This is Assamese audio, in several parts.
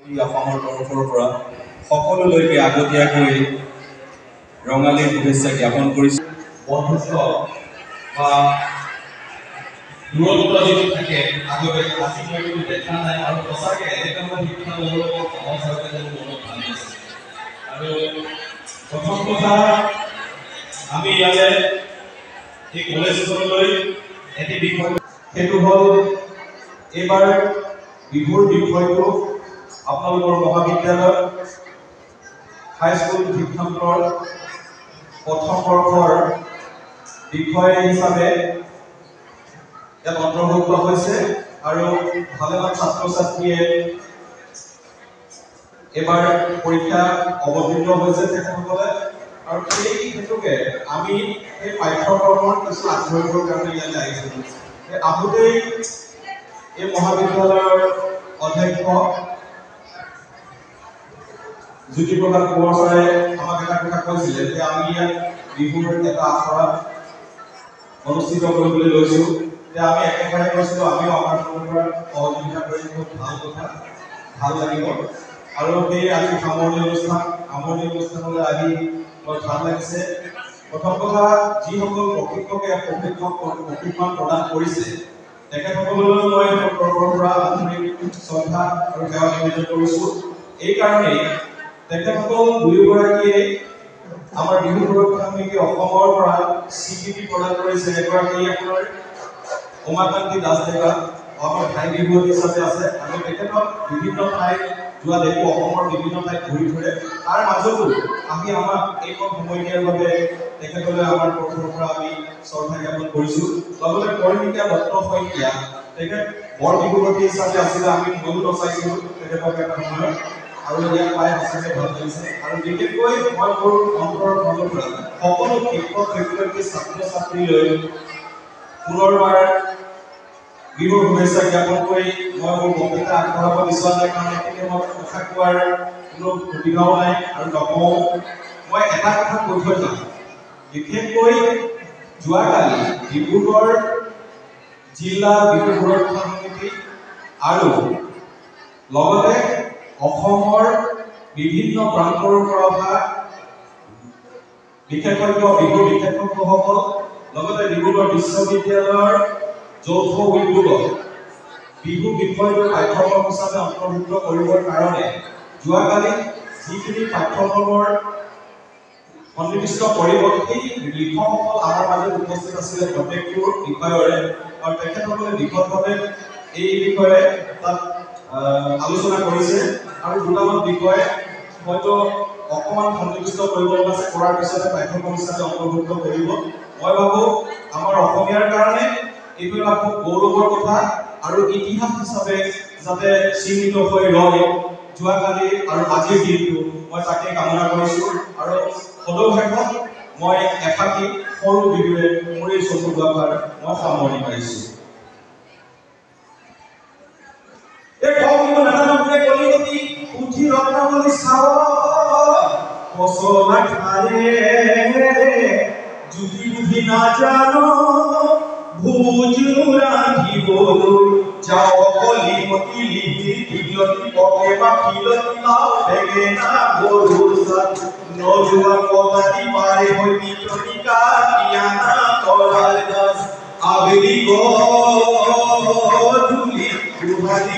অসমৰ তৰফৰ পৰা সকলোলৈকে আগতীয়াকৈ ৰঙালীৰ শুভেচ্ছা জ্ঞাপন কৰিছোঁ। বন্ধুত্ব বা দূৰত্ব যদি থাকে আগতে আজি মই কিন্তু দেখা নাই আৰু সঁচাকৈ এনেকুৱা শিক্ষা ল'বলৈ সহজ হয় যেন মোৰ মনত ভাবি আছে। আৰু প্ৰথম কথা আমি ইয়াতে এই কলেজখনলৈ এটি বিষয় সেইটো হ'ল এইবাৰ বিহুৰ বিষয়টো আপোনালোকৰ মহাবিদ্যালয় হাইস্কুল শিক্ষান্তৰ প্ৰথম বৰ্ষৰ বিষয় হিচাপে ইয়াত অন্তৰ্ভুক্ত হৈছে আৰু ভালেমান ছাত্ৰ ছাত্ৰীয়ে এবাৰ পৰীক্ষা অৱতীৰ্ণ হৈছে তেখেতসকলে আৰু সেই হেতুকে আমি এই পাঠ্যক্ৰমৰ কিছু আগ্ৰহৰ কাৰণে ইয়ালৈ আহিছিলোঁ। আহোঁতেই এই মহাবিদ্যালয়ৰ অধ্যক্ষ জ্যোতিপ্ৰসাদ কোঁৱৰ ছাৰে আমাক এটা কথা কৈছিলে যে আমি ইয়াত বিহুৰ এটা আখৰা অনুষ্ঠিত কৰিবলৈ লৈছোঁ। যে আমি একেবাৰে কৈছিলোঁ আমিও আমাৰ ফালৰ পৰা সহযোগিতা কৰি খুব ভাল কথা, ভাল লাগিব। আৰু সেই আজি সামৰণি অনুষ্ঠানলৈ আহি বৰ ভাল লাগিছে। প্ৰথম কথা যিসকল প্ৰশিক্ষকে প্ৰশিক্ষণ প্ৰদান কৰিছে তেখেতসকললৈ মই তৰফৰ পৰা আন্তৰিক শ্ৰদ্ধা আৰু সেৱা নিবেদন কৰিছোঁ। এইকাৰণেই তেখেতসকল দুয়োগৰাকীয়ে আমাৰ বিহু সুৰক্ষা সমিতি অসমৰ পৰা স্বীকৃতি প্ৰদান কৰিছে। এগৰাকী আপোনাৰ উমাকান্তি দাস ডেকা আমাৰ ঠাই বিহুৱতী হিচাপে আছে আৰু তেখেতক বিভিন্ন ঠাইত যোৱা দেখোঁ, অসমৰ বিভিন্ন ঠাইত ঘূৰি ফুৰে। তাৰ মাজতো আমি আমাক এইকণ সময় দিয়াৰ বাবে তেখেতলৈ আমাৰ তৰফৰ পৰা আমি শ্ৰদ্ধা জ্ঞাপন কৰিছোঁ। লগতে পৰিণীতা দত্ত শইকীয়া তেখেত বৰ বিহুৱতী হিচাপে আছিলে, আমি ময়ো নচাইছিলোঁ তেখেতক এটা সময়ত আৰু ইয়াত পাই সঁচাকৈ ভাল লাগিছে। আৰু বিশেষকৈ মই মোৰ অন্তৰৰ ফালৰ পৰা সকলো শিক্ষক শিক্ষয়িত্ৰী ছাত্ৰ ছাত্ৰীলৈ পুনৰবাৰ বিহুৰ শুভেচ্ছা জ্ঞাপন কৰি মই মোৰ বক্তৃতা আগবঢ়াব বিচৰা নাই, কাৰণ এতিয়া মই কথা কোৱাৰ কোনো সুবিধাও নাই আৰু নকওঁ। মই এটা কথা কৈ থৈ যাম, বিশেষকৈ যোৱাকালি ডিব্ৰুগড় জিলা বিহু সুৰক্ষা সমিতি আৰু লগতে অসমৰ বিভিন্ন প্ৰান্তৰ পৰা অহা বিশেষজ্ঞ বিহু বিশেষজ্ঞসকল লগতে ডিব্ৰুগড় বিশ্ববিদ্যালয়ৰ যৌথ উদ্যোগত বিহু বিষয়টো পাঠ্যক্ৰম হিচাপে অন্তৰ্ভুক্ত কৰিবৰ কাৰণে যোৱাকালি যিখিনি পাঠ্যক্ৰমৰ সন্নিৱিষ্ট কৰিব সেই লিখকসকল আমাৰ মাজত উপস্থিত আছিলে প্ৰত্যেকটো বিষয়ৰে আৰু তেখেতসকলে বিশদভাৱে এই বিষয়ে তাত আলোচনা কৰিছে আৰু দুটামান বিষয় হয়তো অকণমান সন্নিৱিষ্ট কৰিব লগা আছে, কৰাৰ পিছতে পাঠ্যক্ৰম হিচাপে অন্তৰ্ভুক্ত কৰিব। মই ভাবোঁ আমাৰ অসমীয়াৰ কাৰণে এইটো এটা খুব গৌৰৱৰ কথা আৰু ইতিহাস হিচাপে যাতে চিহ্নিত হৈ ৰয় যোৱাকালি আৰু আজিৰ দিনটো, মই তাকে কামনা কৰিছোঁ। আৰু সদৌ মই এফাকি সৰু বিহুৱে মোৰ এই চকু দুৱাষাৰ মই সামৰণি মাৰিছোঁ। এই কবিও নানানকে কলিকতি উঠি ৰত্নাৱলী চাও পচলা খাৰে যদি বুদ্ধি নাজানো ভোজ ৰান্ধিবলৈ যাও কলিকতি লিখি পকে মাখিলতি লাও বেঙেনা গৰুৰ চাত নজোৱা কটাতি পাৰে হৈ পিটনি কাটিয়ানা তৰাল দাস আবেলি গধূলি দুহালি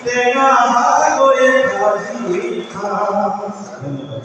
টেঙা ভাগয়ে ভাজি খাম। ধন্যবাদ।